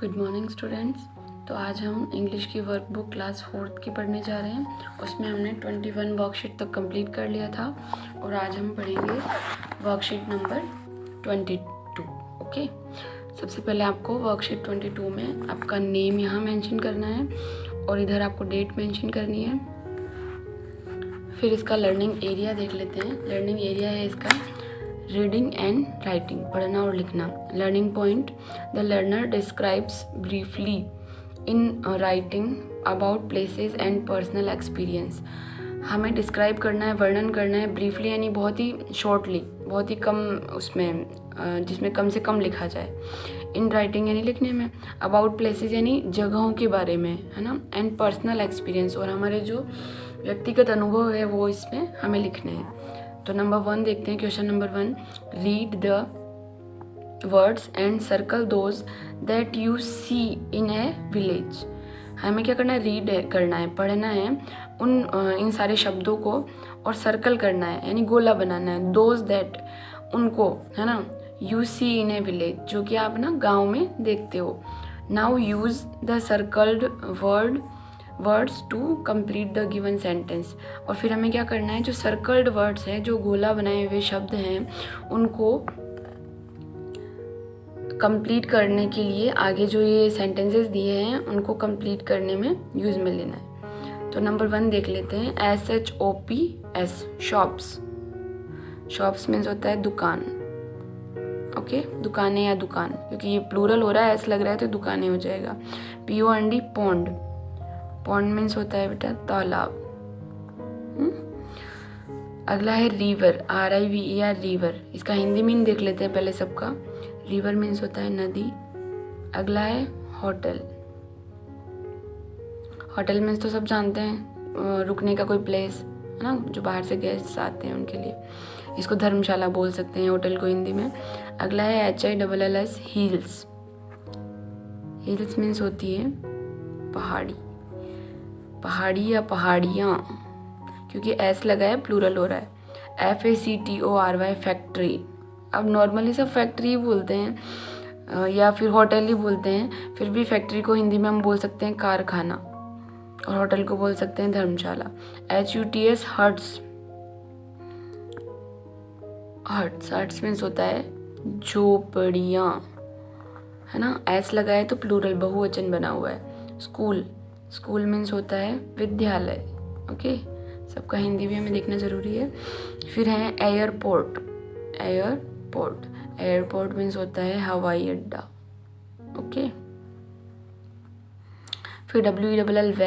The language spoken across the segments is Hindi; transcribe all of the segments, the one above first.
Good morning students. तो आज हम इंग्लिश की वर्कबुक क्लास 4th की पढ़ने जा रहे हैं। उसमें हमने 21 वर्कशीट तक कंप्लीट कर लिया था और आज हम पढ़ेंगे वर्कशीट नंबर 22। ओके, सबसे पहले आपको वर्कशीट 22 में आपका नेम यहाँ मेंशन करना है और इधर आपको डेट मेंशन करनी है। फिर इसका लर्निंग एरिया देख लेते हैं। लर्निंग एरिया है इसका रीडिंग एंड राइटिंग, पढ़ना और लिखना। Learning point, the learner describes briefly in writing about places and personal experience. हमें डिस्क्राइब करना है, वर्णन करना है। ब्रीफली यानी बहुत ही शॉर्टली, बहुत ही कम उसमें, जिसमें कम से कम लिखा जाए। इन राइटिंग यानी लिखने में। अबाउट प्लेसेस यानी जगहों के बारे में, है ना। एंड पर्सनल एक्सपीरियंस, और हमारे जो व्यक्तिगत अनुभव है वो इसमें हमें लिखने हैं। तो नंबर 1 देखते हैं। Question number 1, read the words and circle those that you see in a village. हमें क्या करना है? रीड करना है, पढ़ना है इन सारे शब्दों को और सर्कल करना है यानी गोला बनाना है। दोज दैट, उनको, है ना। You see in a village, जो कि आप ना गाँव में देखते हो। Now use the circled words to complete the given sentence. और फिर हमें क्या करना है? जो सर्कल्ड वर्ड्स हैं, जो गोला बनाए हुए शब्द हैं, उनको कंप्लीट करने के लिए आगे जो ये सेंटेंसेस दिए हैं उनको कंप्लीट करने में यूज में लेना है। तो नंबर 1 देख लेते हैं। SHOPS, shops. शॉप्स मीन्स होता है दुकान। ओके, दुकानें या दुकान, क्योंकि ये प्लूरल हो रहा है, ऐसा लग रहा है तो दुकानें हो जाएगा। POND, pond. पॉन्ड मीन्स होता है बेटा तालाब। अगला है रिवर, RIVER, रिवर। इसका हिंदी मीन देख लेते हैं पहले सबका। रिवर मीन्स होता है नदी। अगला है होटल। होटल मीन्स तो सब जानते हैं, रुकने का कोई प्लेस, है ना, जो बाहर से गेस्ट आते हैं उनके लिए। इसको धर्मशाला बोल सकते हैं होटल को हिंदी में। अगला है HILLS, हिल्स। हिल्स मीन्स होती है पहाड़ी। पहाड़ी या पहाड़ियाँ, क्योंकि S लगा है, प्लूरल हो रहा है। FACTORY, factory. अब नॉर्मली सब फैक्ट्री ही बोलते हैं या फिर होटल ही बोलते हैं, फिर भी फैक्ट्री को हिंदी में हम बोल सकते हैं कारखाना और होटल को बोल सकते हैं धर्मशाला। HUTS, huts. हट्स मीन्स होता है झोपड़ियाँ, है ना। S लगा है तो प्लूरल, बहुवचन बना हुआ है। स्कूल मीन्स होता है विद्यालय। ओके, सबका हिंदी भी हमें देखना ज़रूरी है। फिर है एयरपोर्ट। एयरपोर्ट मीन्स होता है हवाई अड्डा। ओके, फिर WELL,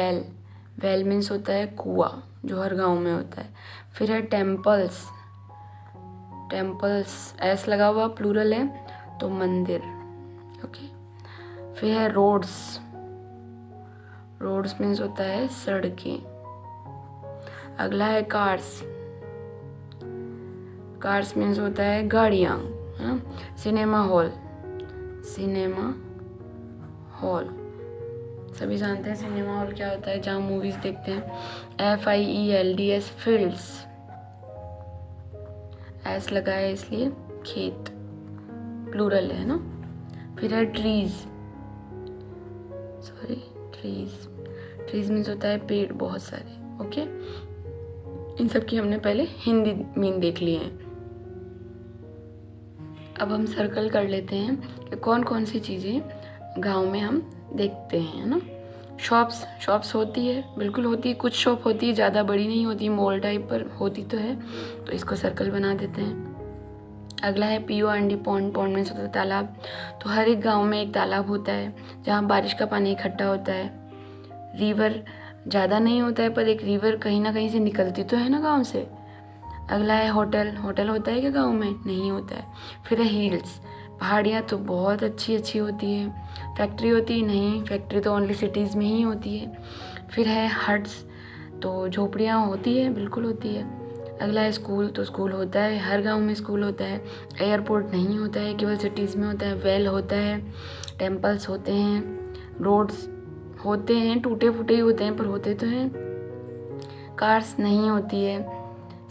वेल मीन्स होता है कुआं, जो हर गांव में होता है। फिर है टेम्पल्स। S लगा हुआ, प्लूरल है तो मंदिर। ओके, फिर है रोड्स मीन्स होता है सड़कें। अगला है कार्स मीन्स होता है गाड़ियाँ, है ना। सिनेमा हॉल, सभी जानते हैं सिनेमा हॉल क्या होता है, जहाँ मूवीज देखते हैं। FIELDS, fields. S लगा है इसलिए खेत, प्लूरल है ना। फिर है ट्रीज मीन्स होता है पेड़, बहुत सारे। ओके, इन सब की हमने पहले हिंदी मीन देख लिए हैं। अब हम सर्कल कर लेते हैं कि कौन कौन सी चीज़ें गांव में हम देखते हैं, है ना। शॉप्स होती है, बिल्कुल होती है। कुछ शॉप होती है, ज़्यादा बड़ी नहीं होती, मॉल टाइप पर होती तो है, तो इसको सर्कल बना देते हैं। अगला है POND, पॉन्ड मीन्स होता है तालाब। तो हर एक गांव में एक तालाब होता है जहाँ बारिश का पानी इकट्ठा होता है। रिवर ज़्यादा नहीं होता है, पर एक रिवर कहीं ना कहीं से निकलती तो है ना गांव से। अगला है होटल होता है क्या गांव में? नहीं होता है। फिर है हिल्स, पहाड़ियाँ तो बहुत अच्छी होती है। फैक्ट्री होती है? नहीं, फैक्ट्री तो ओनली सिटीज़ में ही होती है। फिर है हट्स, तो झोपड़ियाँ होती है, बिल्कुल होती है। अगला है स्कूल, तो स्कूल होता है, हर गांव में स्कूल होता है। एयरपोर्ट नहीं होता है, केवल सिटीज़ में होता है। वेल होता है, टेम्पल्स होते हैं, रोड्स होते हैं, टूटे फूटे ही होते हैं पर होते तो हैं। कार्स नहीं होती है,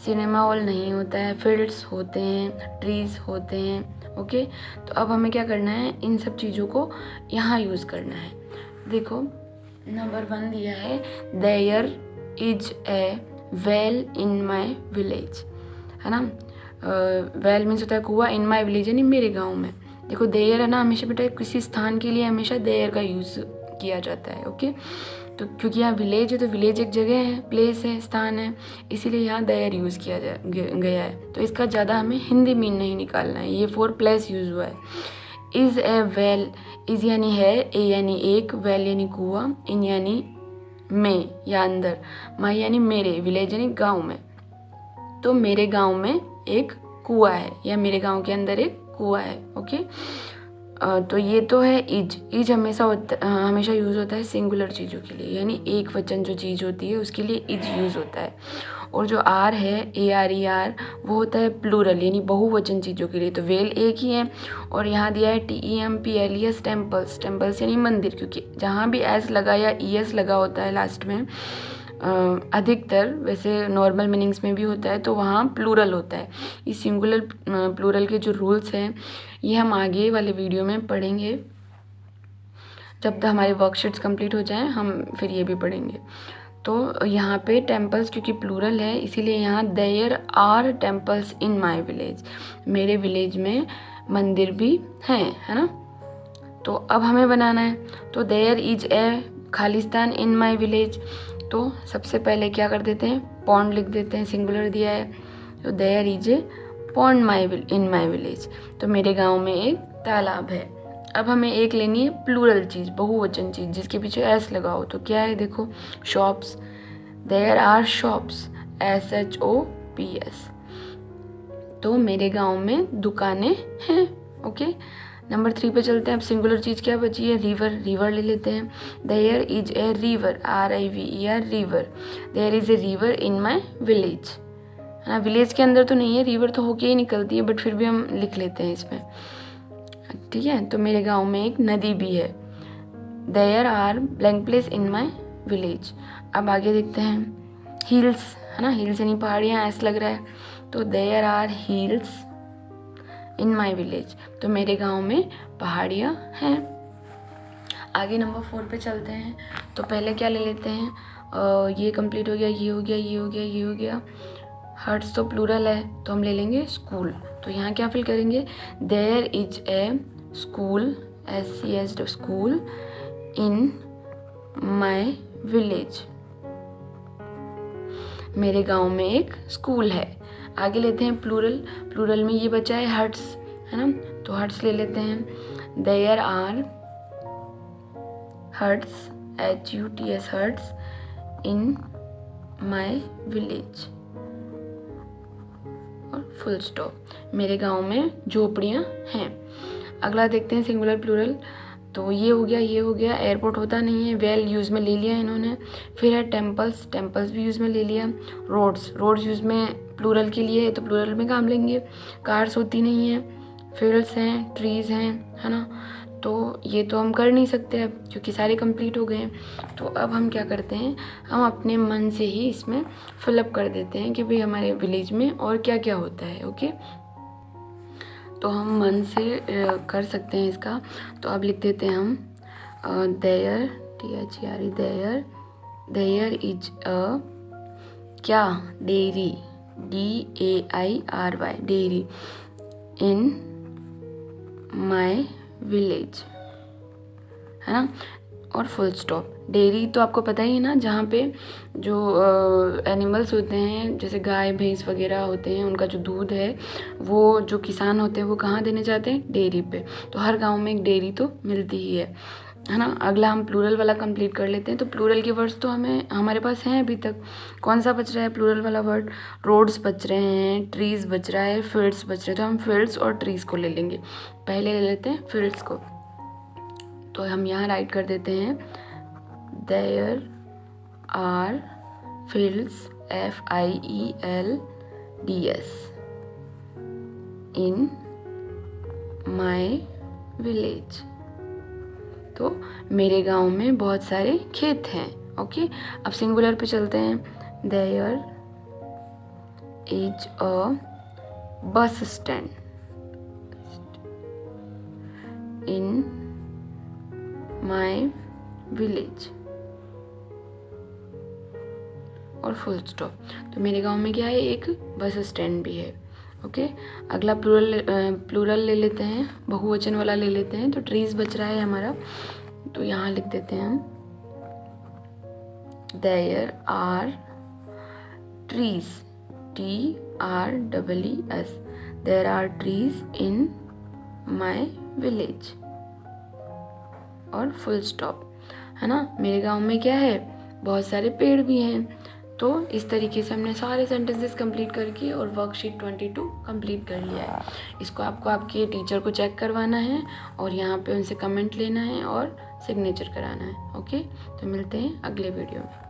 सिनेमा हॉल नहीं होता है, फील्ड्स होते हैं, ट्रीज होते हैं ओके, तो अब हमें क्या करना है, इन सब चीज़ों को यहाँ यूज़ करना है। देखो नंबर 1 दिया है, there is a well in my village, है ना। वेल मीन्स होता है कुआं, इन माई विलेज यानी मेरे गाँव में। देखो देयर है ना, हमेशा बेटा किसी स्थान के लिए हमेशा देयर का यूज़ किया जाता है। ओके, तो क्योंकि यहाँ विलेज है तो विलेज एक जगह है, प्लेस है, स्थान है, इसीलिए यहाँ देयर यूज़ किया गया है। तो इसका ज़्यादा हमें हिंदी मीन नहीं निकालना है, ये फॉर प्लेस यूज़ हुआ है। इज़ ए वेल, इज़ यानी है, ए यानी एक, वेल यानी कुआं, इन यानी में या अंदर, माई यानी मेरे, विलेज यानी गाँव में। तो मेरे गाँव में एक कुआं है या मेरे गाँव के अंदर एक कुआं है। ओके, तो ये तो है इज। इज हमेशा यूज़ होता है सिंगुलर चीज़ों के लिए, यानी एक वचन जो चीज़ होती है उसके लिए इज यूज़ होता है। और जो आर है, ARER, वो होता है प्लूरल यानी बहुवचन चीज़ों के लिए। तो वेल एक ही है, और यहाँ दिया है TEMPLES, टेम्पल्स। टेम्पल्स यानी मंदिर, क्योंकि जहाँ भी एस लगा या ES लगा होता है लास्ट में, अधिकतर वैसे नॉर्मल मीनिंग्स में भी होता है, तो वहाँ प्लूरल होता है। इस सिंगुलर प्लूरल के जो रूल्स हैं ये हम आगे वाले वीडियो में पढ़ेंगे, जब तक हमारे वर्कशीट्स कंप्लीट हो जाएं हम फिर ये भी पढ़ेंगे। तो यहाँ पे टेम्पल्स क्योंकि प्लूरल है, इसीलिए यहाँ there are temples in my village, मेरे विलेज में मंदिर भी हैं, है ना। तो अब हमें बनाना है, तो there is a Khalistan in my village. तो सबसे पहले क्या कर देते हैं, पॉन्ड लिख देते हैं, सिंगुलर दिया है, तो there is a pond in my village, तो मेरे गांव में एक तालाब है। अब हमें एक लेनी है प्लूरल चीज़, बहुवचन चीज़ जिसके पीछे एस लगा हो, तो क्या है देखो, shops, there are shops, SHOPS, तो मेरे गांव में दुकानें हैं। ओके, नंबर 3 पे चलते हैं। अब सिंगुलर चीज़ क्या बची है, रिवर। रिवर ले लेते हैं, there is a river, RIVER, river, there is a river in my village, है ना। विलेज के अंदर तो नहीं है, रिवर तो होके ही निकलती है, बट फिर भी हम लिख लेते हैं इसमें, ठीक है। तो मेरे गांव में एक नदी भी है, there are blank place in my village. अब आगे देखते हैं, हिल्स, है ना, हिल्स यानी पहाड़ियाँ, ऐसा लग रहा है, तो there are hills in my village, तो मेरे गांव में पहाड़ियाँ हैं। आगे नंबर 4 पे चलते हैं, तो पहले क्या ले लेते हैं, ये कंप्लीट हो गया, ये हो गया, ये हो गया, ये हो गया। हर्ट्स तो प्लूरल है, तो हम ले लेंगे स्कूल। तो यहाँ क्या फिल करेंगे, there is a school, SCH school, in my village, मेरे गांव में एक स्कूल है। आगे लेते हैं प्लूरल। प्लूरल में ये बचा है हट्स, है ना, तो हट्स ले लेते हैं, there are huts, HUTS, huts in my village, और फुल स्टॉप, मेरे गांव में झोपड़ियाँ हैं। अगला देखते हैं सिंगुलर प्लूरल, तो ये हो गया, ये हो गया। एयरपोर्ट होता नहीं है, वेल यूज़ में ले लिया इन्होंने। फिर है टेम्पल्स, टेम्पल्स भी यूज़ में ले लिया। रोड्स, रोड्स यूज़ में प्लूरल के लिए है, तो प्लूरल में काम लेंगे। कार्स होती नहीं है, फील्ड्स हैं, ट्रीज़ हैं, है ना। तो ये तो हम कर नहीं सकते अब, क्योंकि सारे कंप्लीट हो गए हैं। तो अब हम क्या करते हैं, हम अपने मन से ही इसमें फिलअप कर देते हैं कि भाई हमारे विलेज में और क्या क्या होता है। ओके, तो हम मन से कर सकते हैं इसका। तो अब लिख देते हैं हम, there, THERE, there is a क्या, dairy, DAIRY, dairy, in my village, है ना, और फुल स्टॉप। डेयरी तो आपको पता ही है ना, जहाँ पे जो एनिमल्स होते हैं, जैसे गाय भैंस वगैरह होते हैं, उनका जो दूध है वो जो किसान होते हैं वो कहाँ देने जाते हैं, डेयरी पे। तो हर गांव में एक डेयरी तो मिलती ही है ना। अगला हम प्लूरल वाला कंप्लीट कर लेते हैं। तो प्लूरल के वर्ड्स तो हमारे पास हैं अभी तक। कौन सा बच रहा है प्लूरल वाला वर्ड, रोड्स बच रहे हैं, ट्रीज़ बच रहा है, फील्ड्स बच रहे हैं। तो हम फील्ड्स और ट्रीज़ को ले लेंगे। पहले ले लेते हैं फील्ड्स को, तो हम यहाँ राइट कर देते हैं, there are fields, FIELDS, in my village, तो मेरे गांव में बहुत सारे खेत हैं। ओके, अब सिंगुलर पे चलते हैं, there is a bus stand, in my village और फुल स्टॉप। तो मेरे गांव में क्या है, एक बस स्टैंड भी है। ओके, अगला प्लूरल ले लेते हैं, बहुवचन वाला ले लेते हैं। तो ट्रीज बच रहा है हमारा, तो यहाँ लिख देते हैं हम there are trees, TREES, there are trees in my village और फुल स्टॉप, है ना। मेरे गांव में क्या है, बहुत सारे पेड़ भी हैं। तो इस तरीके से हमने सारे सेंटेंसेस कंप्लीट करके और वर्कशीट 22 कंप्लीट कर लिया है। इसको आपको आपके टीचर को चेक करवाना है और यहाँ पे उनसे कमेंट लेना है और सिग्नेचर कराना है। ओके, तो मिलते हैं अगले वीडियो में।